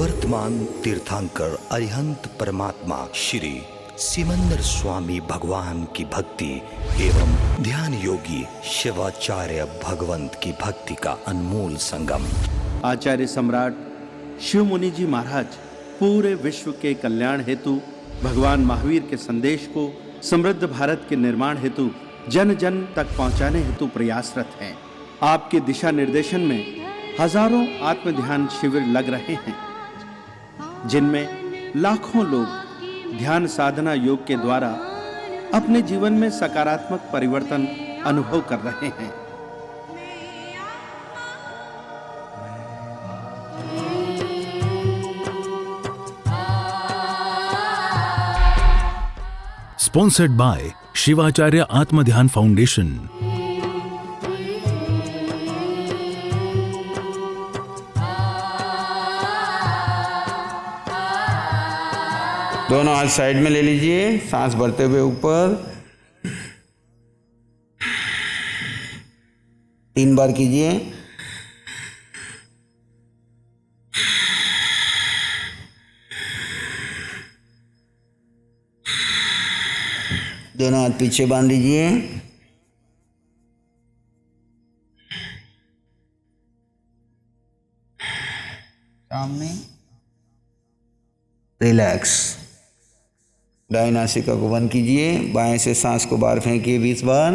निवर्तमान तीर्थंकर अरिहंत परमात्मा श्री सिमंदर स्वामी भगवान की भक्ति एवं ध्यान योगी शिवाचार्य भगवंत की भक्ति का अनमोल संगम। आचार्य सम्राट शिव मुनि जी महाराज पूरे विश्व के कल्याण हेतु भगवान महावीर के संदेश को समृद्ध भारत के निर्माण हेतु जन जन तक पहुंचाने हेतु प्रयासरत हैं। आपके दिशा निर्देशन में हजारों आत्म ध्यान शिविर लग रहे हैं, जिनमें लाखों लोग ध्यान साधना योग के द्वारा अपने जीवन में सकारात्मक परिवर्तन अनुभव कर रहे हैं। Sponsored by शिवाचार्य आत्म ध्यान फाउंडेशन। दोनों हाथ साइड में ले लीजिए, सांस भरते हुए ऊपर 3 बार कीजिए। दोनों हाथ पीछे बांध लीजिए। सामने रिलैक्स। दाएं नासिका को बंद कीजिए, बाएं से सांस को बाहर फेंकिए 20 बार।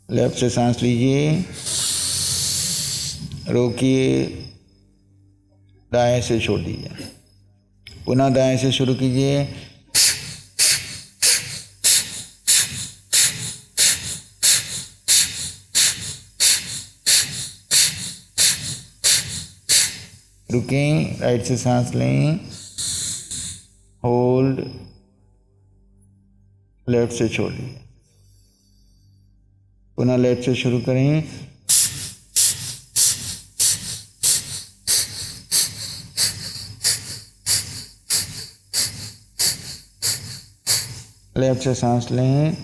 लेफ्ट से सांस लीजिए, रोकिए, दाएं से छोड़ दीजिए। पुनः दाएं से शुरू कीजिए। रुकें, राइट से सांस लें, होल्ड, लेफ्ट से छोड़ दीजिए। पुनः लेफ्ट से शुरू करें। लेफ्ट से सांस लें,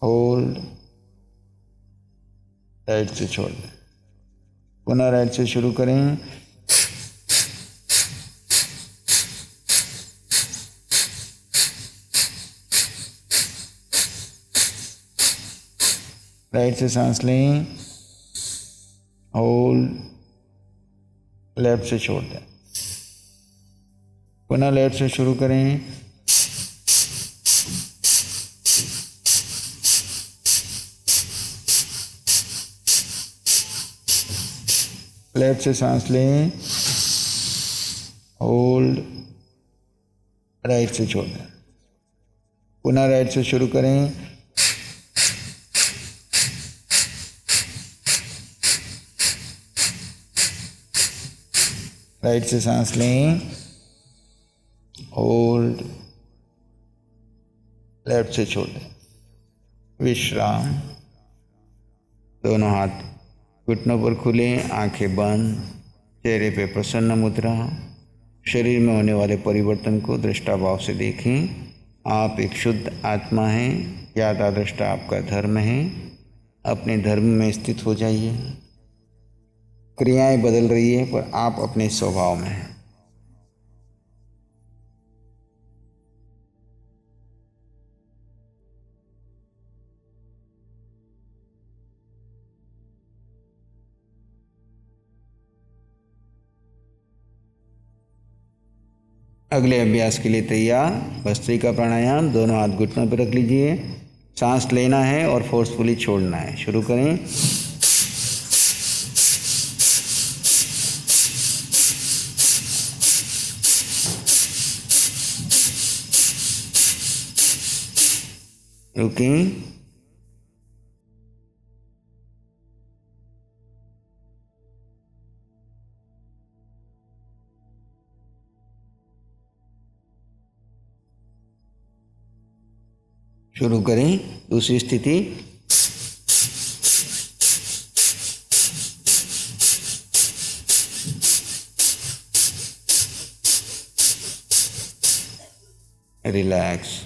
होल्ड, राइट से छोड़ दें। पुनः राइट से शुरू करें। राइट से सांस लें, होल्ड, लेफ्ट से छोड़ दें। पुनः लेफ्ट से शुरू करें। लेफ्ट से सांस लें, होल्ड, राइट से छोड़ दें। पुनः राइट से शुरू करें। राइट से सांस लें, होल्ड, लेफ्ट से छोड़ दें। विश्राम। दोनों हाथ घुटनों पर खुले, आंखें बंद, चेहरे पे प्रसन्न मुद्रा। शरीर में होने वाले परिवर्तन को दृष्टाभाव से देखें। आप एक शुद्ध आत्मा हैं, ज्ञाता दृष्टा आपका धर्म है। अपने धर्म में स्थित हो जाइए। क्रियाएं बदल रही है पर आप अपने स्वभाव में हैं। अगले अभ्यास के लिए तैयार। भस्त्रिका प्राणायाम। दोनों हाथ घुटनों पर रख लीजिए। सांस लेना है और फोर्सफुली छोड़ना है। शुरू करें। रुकें। शुरू करें दूसरी स्थिति। रिलैक्स।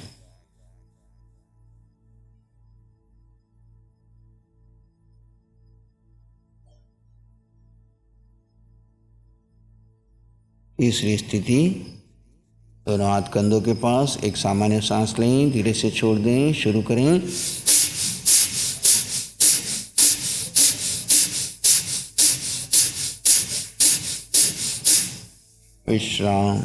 तीसरी स्थिति, दोनों हाथ कंधों के पास, एक सामान्य सांस लें, धीरे से छोड़ दें, शुरू करें। विश्राम।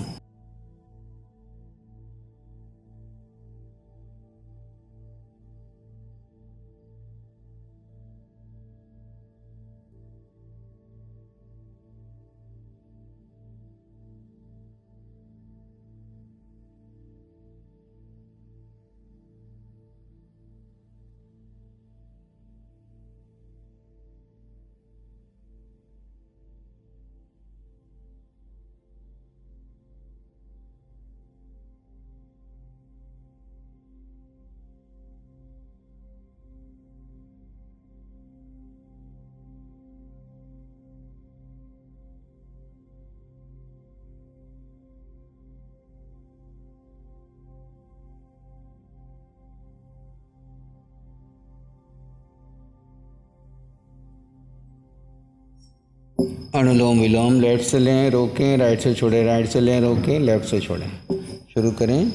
अनुलोम विलोम, लेफ्ट से लें, रोकें, राइट से छोड़ें, राइट से लें, रोकें, लेफ्ट से छोड़ें, शुरू करें।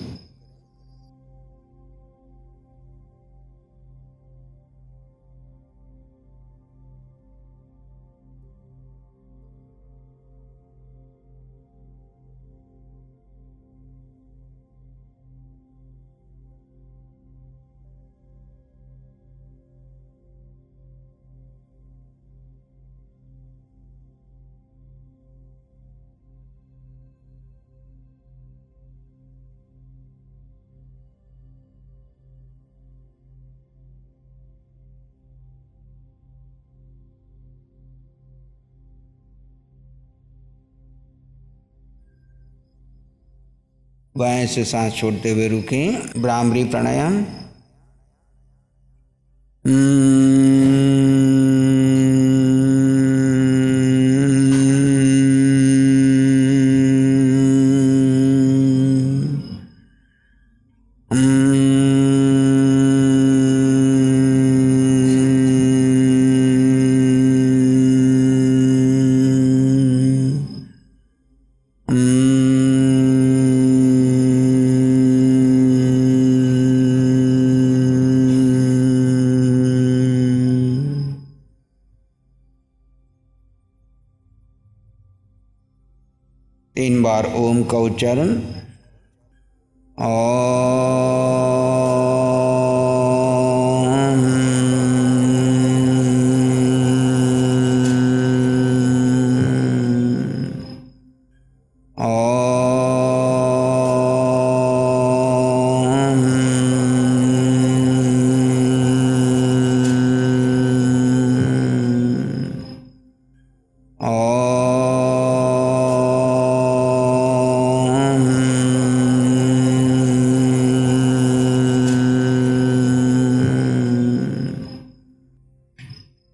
बाएं से सांस छोड़ते हुए रुकें। भ्रामरी प्राणायाम। तीन बार ओम का उच्चारण।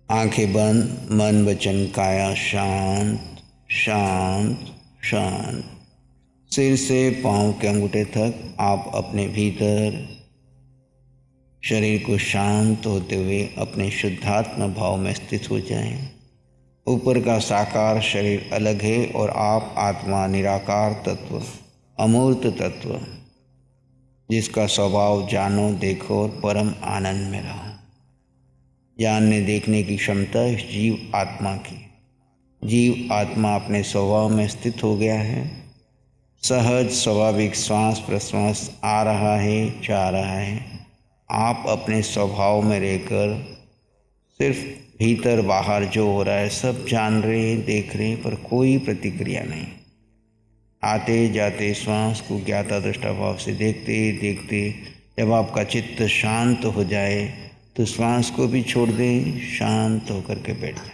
आंखें बंद, मन वचन काया शांत शांत शांत। सिर से पांव के अंगूठे तक आप अपने भीतर शरीर को शांत होते हुए अपने शुद्धात्म भाव में स्थित हो जाएं। ऊपर का साकार शरीर अलग है और आप आत्मा निराकार तत्व, अमूर्त तत्व, जिसका स्वभाव जानो, देखो और परम आनंद में रहो। जानने देखने की क्षमता इस जीव आत्मा की। जीव आत्मा अपने स्वभाव में स्थित हो गया है। सहज स्वाभाविक श्वास प्रश्वास आ रहा है, जा रहा है। आप अपने स्वभाव में रहकर सिर्फ भीतर बाहर जो हो रहा है सब जान रहे हैं, देख रहे हैं, पर कोई प्रतिक्रिया नहीं। आते जाते श्वास को ज्ञाता दृष्टा भाव से देखते देखते जब आपका चित्त शांत हो जाए तो श्वास को भी छोड़ दें, शांत होकर के बैठ जाए।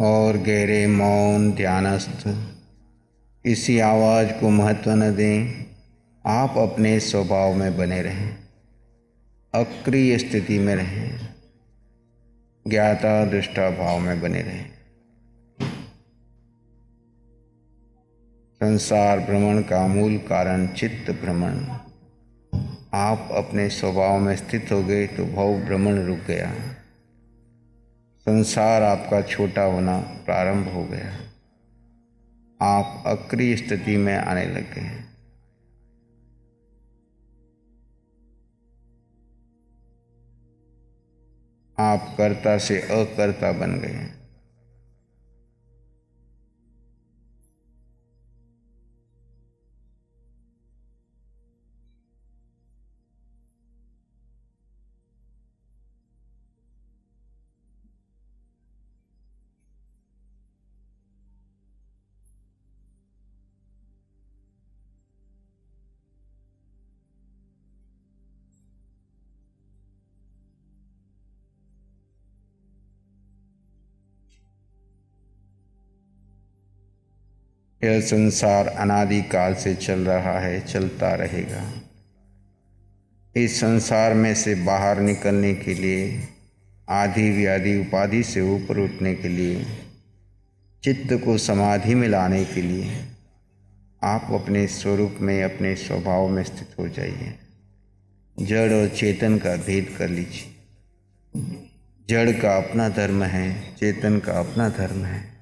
और गहरे मौन ध्यानस्थ किसी आवाज़ को महत्व न दें। आप अपने स्वभाव में बने रहें, अक्रिय स्थिति में रहें, ज्ञाता दृष्टा भाव में बने रहें। संसार भ्रमण का मूल कारण चित्त भ्रमण। आप अपने स्वभाव में स्थित हो गए तो भव भ्रमण रुक गया। संसार आपका छोटा होना प्रारंभ हो गया। आप अक्रिय स्थिति में आने लग गए। आप कर्ता से अकर्ता बन गए। यह संसार अनादिकाल से चल रहा है, चलता रहेगा। इस संसार में से बाहर निकलने के लिए, आदि व्याधि उपाधि से ऊपर उठने के लिए, चित्त को समाधि में लाने के लिए आप अपने स्वरूप में, अपने स्वभाव में स्थित हो जाइए। जड़ और चेतन का भेद कर लीजिए। जड़ का अपना धर्म है, चेतन का अपना धर्म है।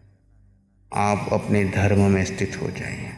आप अपने धर्म में स्थित हो जाइए।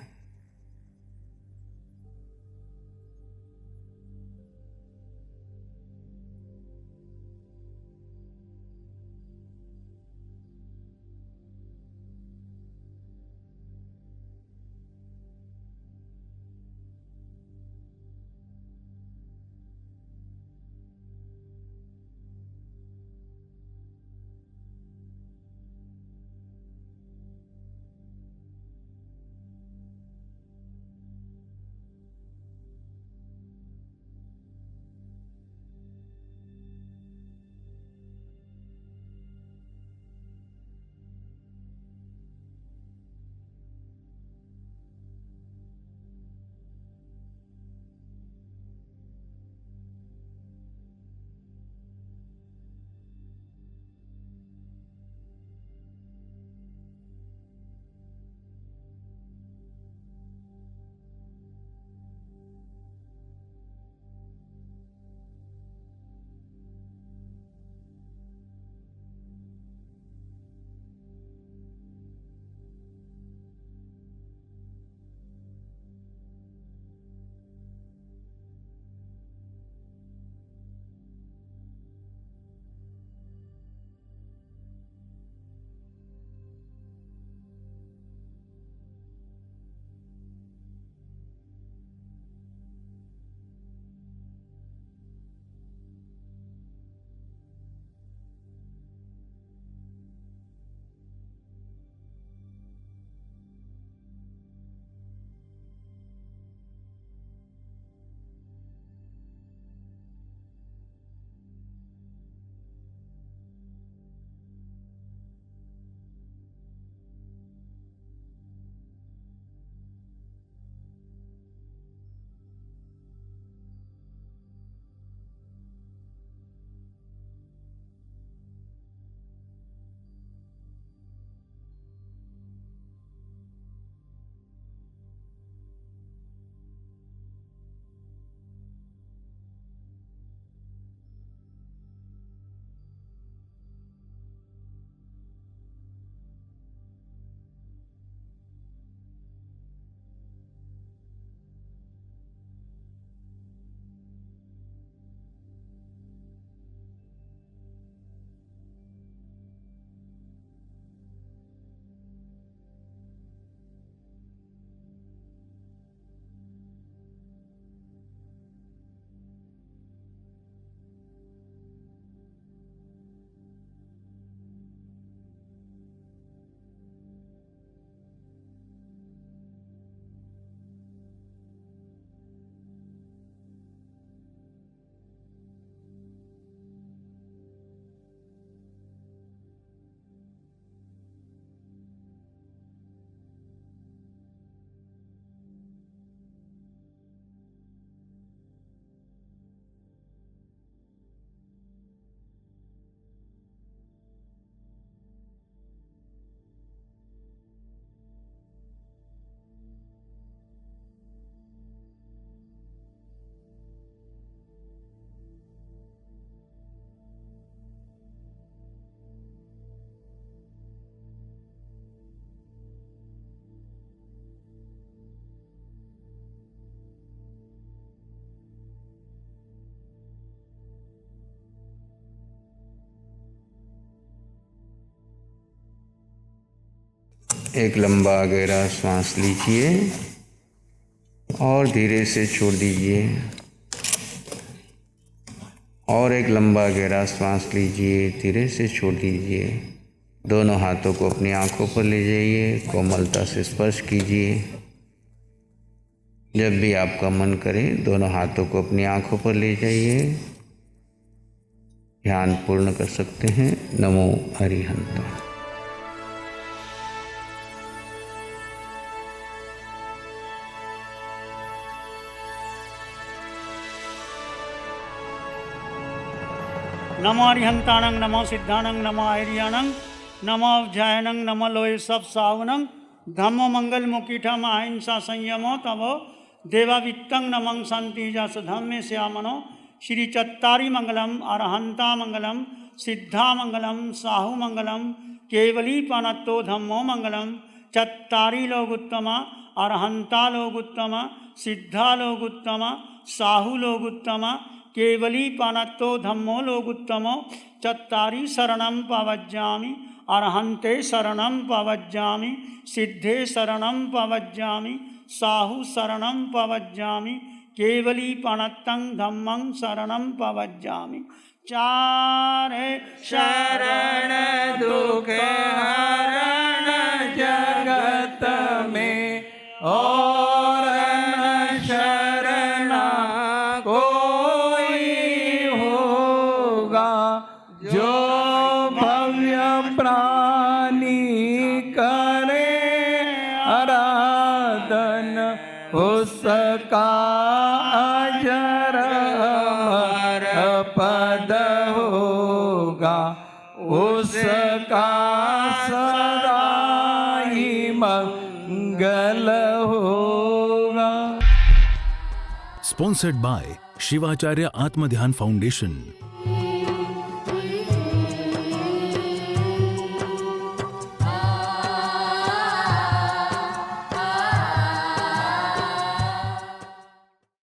एक लंबा गहरा सांस लीजिए और धीरे से छोड़ दीजिए। और एक लंबा गहरा सांस लीजिए, धीरे से छोड़ दीजिए। दोनों हाथों को अपनी आंखों पर ले जाइए, कोमलता से स्पर्श कीजिए। जब भी आपका मन करे दोनों हाथों को अपनी आंखों पर ले जाइए, ध्यान पूर्ण कर सकते हैं। नमो अरिहंत। नमो अरिहंताणं नमो सिद्धाणं नमो आर्याणं नमो अव्यायणं नमो लोये सब सावनं धम्मो मंगल मुकीठम अहिंसा संयमो तवो देवावित्तं नमं शांति जस धम्मे श्यामनो श्री चत्तारी मंगलम अरहंता मंगलम सिद्धा मंगलम साहु मंगलम केवली पनत्तो धम्मो मंगलम चत्तारी लोगुत्तम अरहंता लोगुत्तम सिद्धा लोगुत्तम साहु लोगुत्तम केवली पनत्तो धम्मो लोगुत्तमो चत्तारी शरणं पवज्जामि अरहंते शरणं पवज्जामि सिद्धे शरणं पवज्जामि साहु शरणं पवज्जामि केवली पनत्तं धम्मं शरणं पवज्जामि। चारे शरण दुख हरण जगत में और न शरण कोई होगा। जो भव्य प्राणी करे आराधन उसका अजर अमर पद होगा, उसका सदा ही मंगल होगा। Sponsored by Shivacharya Atmadhyan foundation.